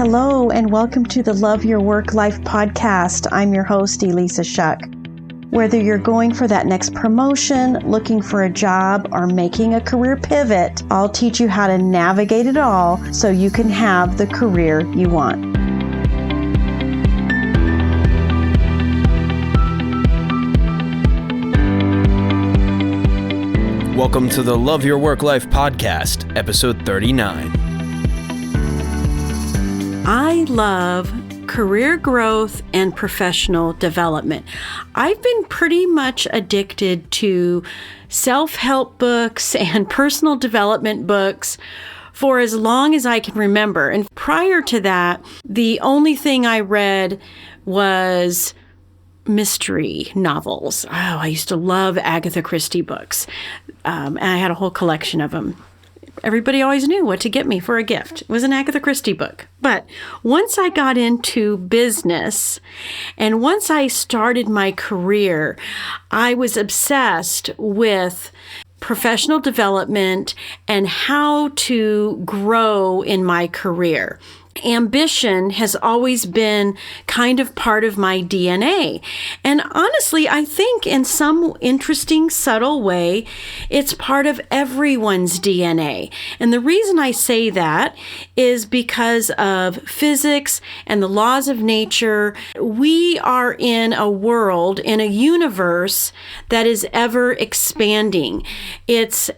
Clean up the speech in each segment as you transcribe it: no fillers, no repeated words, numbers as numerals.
Hello, and welcome to the Love Your Work Life podcast. I'm your host, Elissa Shuck. Whether you're going for that next promotion, looking for a job, or making a career pivot, I'll teach you how to navigate it all so you can have the career you want. Welcome to the Love Your Work Life podcast, episode 39. I love career growth and professional development. I've been pretty much addicted to self-help books and personal development books for as long as I can remember. And prior to that, the only thing I read was mystery novels. Oh, I used to love Agatha Christie books. And I had a whole collection of them. Everybody always knew what to get me for a gift. It was an Agatha Christie book. But once I got into business and once I started my career, I was obsessed with professional development and how to grow in my career. Ambition has always been kind of part of my DNA. And honestly, I think in some interesting, subtle way, it's part of everyone's DNA. And the reason I say that is because of physics and the laws of nature. We are in a world, in a universe that is ever expanding. It's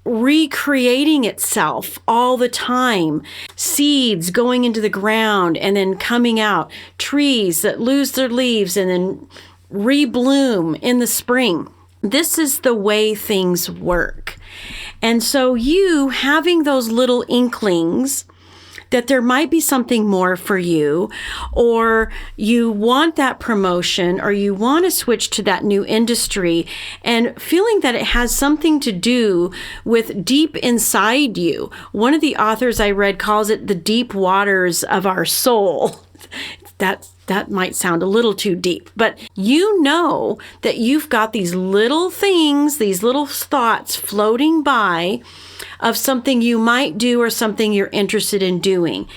recreating itself all the time. Seeds going into the ground and then coming out. Trees that lose their leaves and then rebloom in the spring. This is the way things work. And so you having those little inklings that there might be something more for you, or you want that promotion, or you want to switch to that new industry, and feeling that it has something to do with deep inside you. One of the authors I read calls it the deep waters of our soul. That might sound a little too deep, but you know that you've got these little things, these little thoughts floating by of something you might do or something you're interested in doing.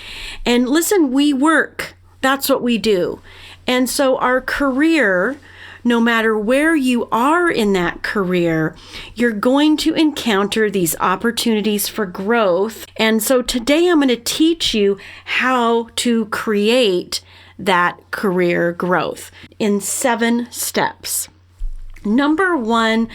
And listen, we work. That's what we do. And so our career, no matter where you are in that career, you're going to encounter these opportunities for growth. And so today I'm going to teach you how to create that career growth in 7 steps. Number 1,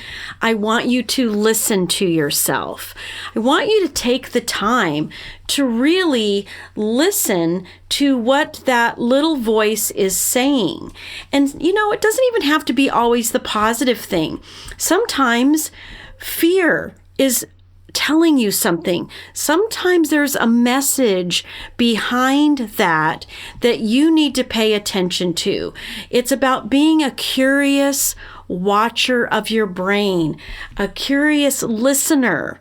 I want you to listen to yourself. I want you to take the time to really listen to what that little voice is saying. And, it doesn't even have to be always the positive thing. Sometimes fear is telling you something. Sometimes there's a message behind that you need to pay attention to. It's about being a curious watcher of your brain, a curious listener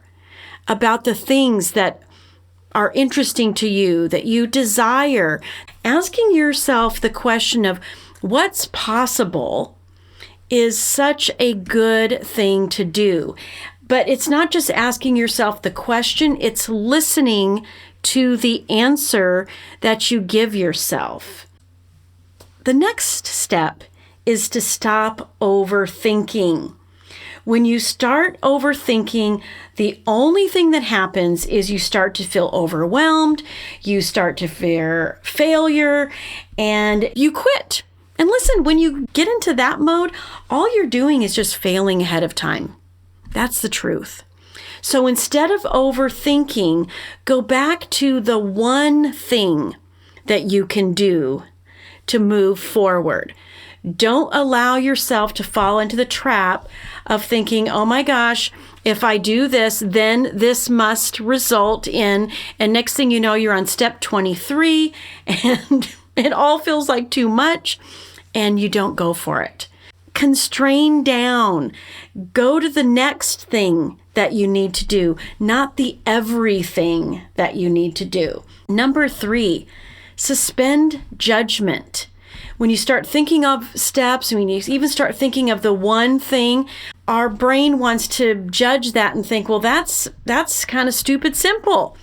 about the things that are interesting to you, that you desire. Asking yourself the question of what's possible is such a good thing to do. But it's not just asking yourself the question, it's listening to the answer that you give yourself. The next step is to stop overthinking. When you start overthinking, the only thing that happens is you start to feel overwhelmed, you start to fear failure, and you quit. And listen, when you get into that mode, all you're doing is just failing ahead of time. That's the truth. So instead of overthinking, go back to the one thing that you can do to move forward. Don't allow yourself to fall into the trap of thinking, oh my gosh, if I do this, then this must result in, and next thing you know, you're on step 23 and it all feels like too much and you don't go for it. Constrain down. Go to the next thing that you need to do, not the everything that you need to do. Number 3, suspend judgment. When you start thinking of steps, when you even start thinking of the one thing, our brain wants to judge that and think, well, that's kind of stupid simple.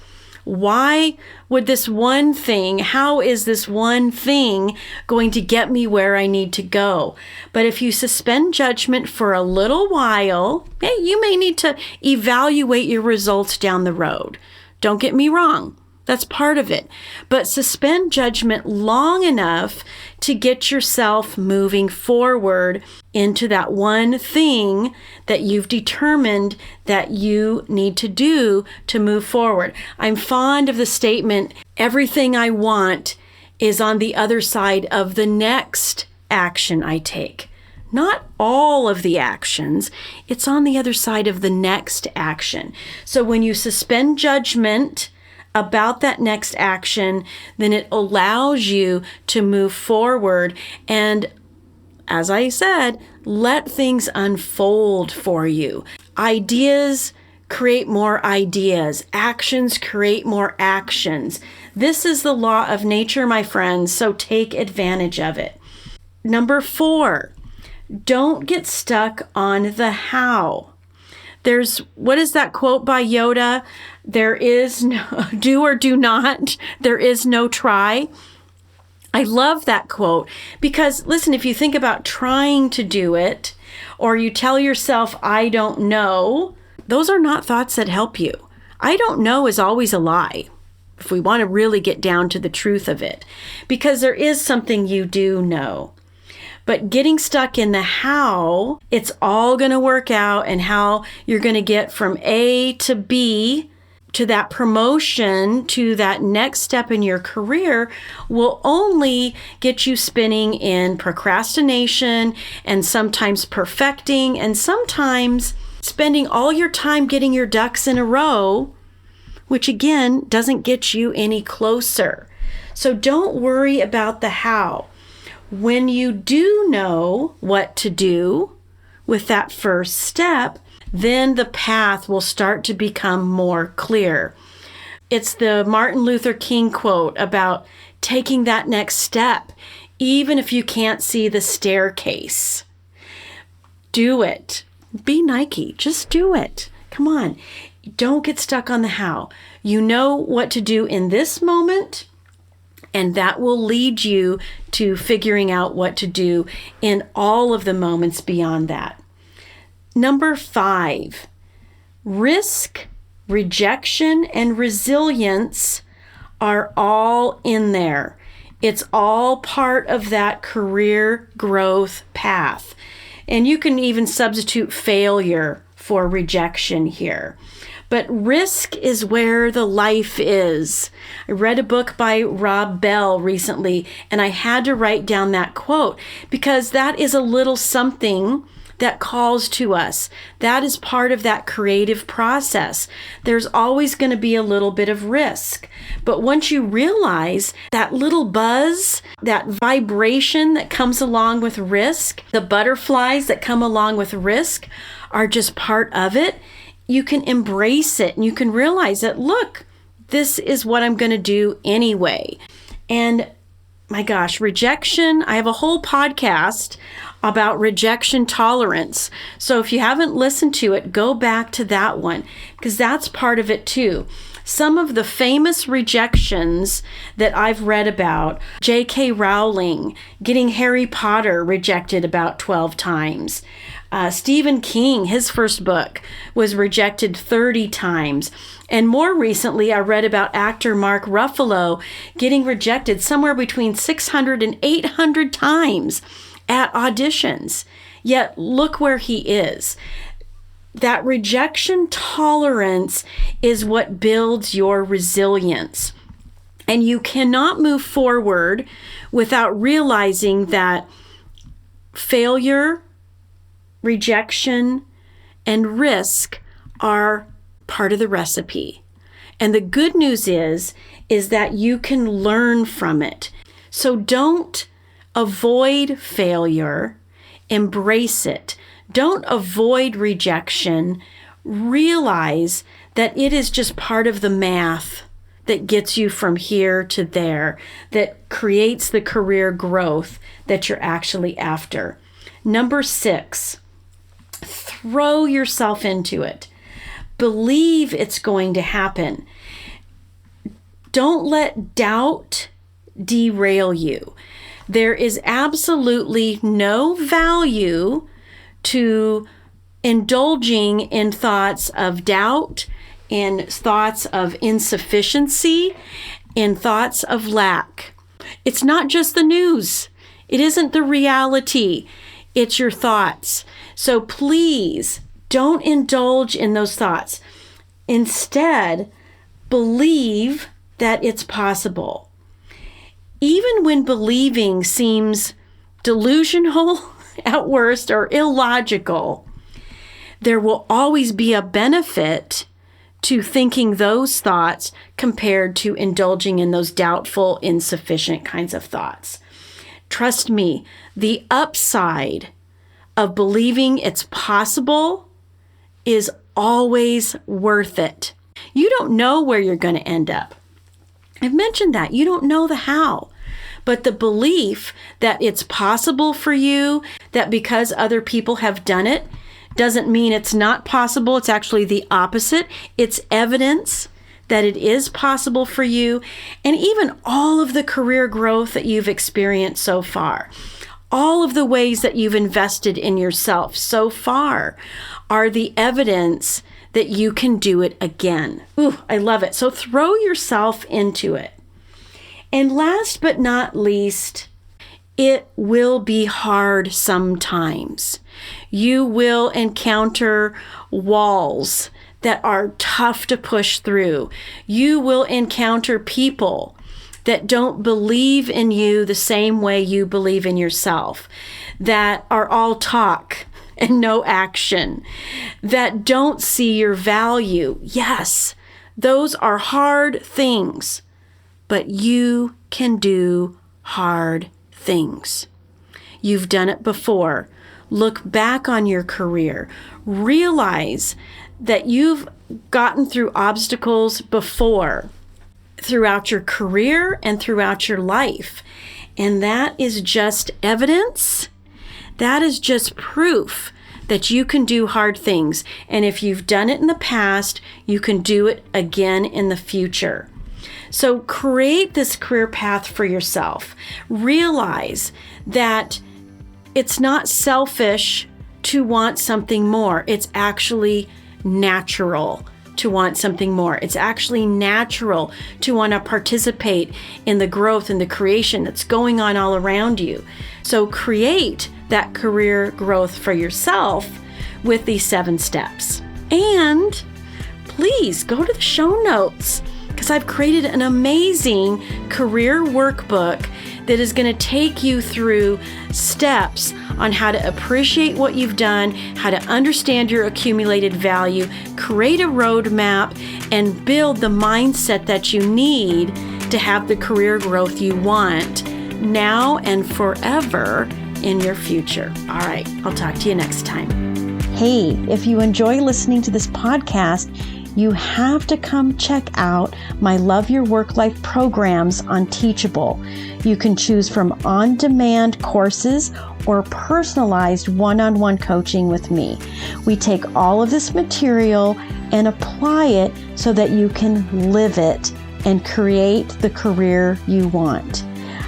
Why would this one thing, how is this one thing going to get me where I need to go? But if you suspend judgment for a little while, hey, you may need to evaluate your results down the road. Don't get me wrong. That's part of it. But suspend judgment long enough to get yourself moving forward into that one thing that you've determined that you need to do to move forward. I'm fond of the statement, everything I want is on the other side of the next action I take. Not all of the actions, it's on the other side of the next action. So when you suspend judgment about that next action, then it allows you to move forward and, as I said, let things unfold for you. Ideas create more ideas. Actions create more actions. This is the law of nature, my friends, so take advantage of it. Number 4, don't get stuck on the how. What is that quote by Yoda? There is no do or do not. There is no try. I love that quote because, listen, if you think about trying to do it or you tell yourself, I don't know, those are not thoughts that help you. I don't know is always a lie if we want to really get down to the truth of it, because there is something you do know. But getting stuck in the how, it's all going to work out and how you're going to get from A to B to that promotion to that next step in your career will only get you spinning in procrastination and sometimes perfecting and sometimes spending all your time getting your ducks in a row, which again doesn't get you any closer. So don't worry about the how. When you do know what to do with that first step, then the path will start to become more clear. It's the Martin Luther King quote about taking that next step, even if you can't see the staircase. Do it. Be Nike. Just do it. Come on. Don't get stuck on the how. You know what to do in this moment, and that will lead you to figuring out what to do in all of the moments beyond that. Number 5, risk, rejection, and resilience are all in there. It's all part of that career growth path. And you can even substitute failure for rejection here. But risk is where the life is. I read a book by Rob Bell recently, and I had to write down that quote because that is a little something that calls to us. That is part of that creative process. There's always going to be a little bit of risk. But once you realize that little buzz, that vibration that comes along with risk, the butterflies that come along with risk are just part of it, you can embrace it and you can realize that, look, this is what I'm going to do anyway. And my gosh, rejection, I have a whole podcast about rejection tolerance. So if you haven't listened to it, go back to that one because that's part of it too. Some of the famous rejections that I've read about, J.K. Rowling getting Harry Potter rejected about 12 times. Stephen King, his first book, was rejected 30 times. And more recently, I read about actor Mark Ruffalo getting rejected somewhere between 600 and 800 times at auditions. Yet look where he is. That rejection tolerance is what builds your resilience. And you cannot move forward without realizing that failure, rejection, and risk are part of the recipe. And the good news is that you can learn from it. So don't avoid failure, embrace it. Don't avoid rejection. Realize that it is just part of the math that gets you from here to there, that creates the career growth that you're actually after. Number 6, throw yourself into it. Believe it's going to happen. Don't let doubt derail you. There is absolutely no value to indulging in thoughts of doubt, in thoughts of insufficiency, in thoughts of lack. It's not just the news. It isn't the reality. It's your thoughts. So please don't indulge in those thoughts. Instead, believe that it's possible. Even when believing seems delusional at worst or illogical, there will always be a benefit to thinking those thoughts compared to indulging in those doubtful, insufficient kinds of thoughts. Trust me, the upside of believing it's possible is always worth it. You don't know where you're going to end up. I've mentioned that. You don't know the how. But the belief that it's possible for you, that because other people have done it, doesn't mean it's not possible. It's actually the opposite. It's evidence that it is possible for you. And even all of the career growth that you've experienced so far, all of the ways that you've invested in yourself so far are the evidence that you can do it again. Ooh, I love it. So throw yourself into it. And last but not least, it will be hard sometimes. You will encounter walls that are tough to push through. You will encounter people that don't believe in you the same way you believe in yourself, that are all talk and no action, that don't see your value. Yes, those are hard things, but you can do hard things. You've done it before. Look back on your career. Realize that you've gotten through obstacles before, throughout your career and throughout your life. And that is just evidence. That is just proof that you can do hard things. And if you've done it in the past, you can do it again in the future. So create this career path for yourself. Realize that it's not selfish to want something more. It's actually natural to want something more. It's actually natural to want to participate in the growth and the creation that's going on all around you. So create that career growth for yourself with these 7 steps. And please go to the show notes, because I've created an amazing career workbook that is going to take you through steps on how to appreciate what you've done, how to understand your accumulated value, create a roadmap, and build the mindset that you need to have the career growth you want now and forever in your future. All right, I'll talk to you next time. Hey, if you enjoy listening to this podcast, you have to come check out my Love Your Work Life programs on Teachable. You can choose from on-demand courses or personalized one-on-one coaching with me. We take all of this material and apply it so that you can live it and create the career you want.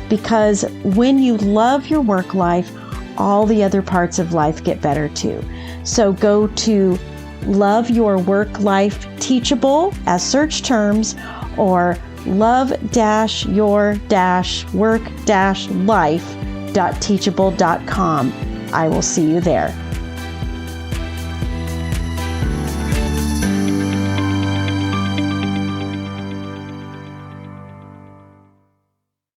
Because when you love your work life, all the other parts of life get better too. So go to Love Your Work Life Teachable as search terms, or love-your-work-life.teachable.com. I will see you there.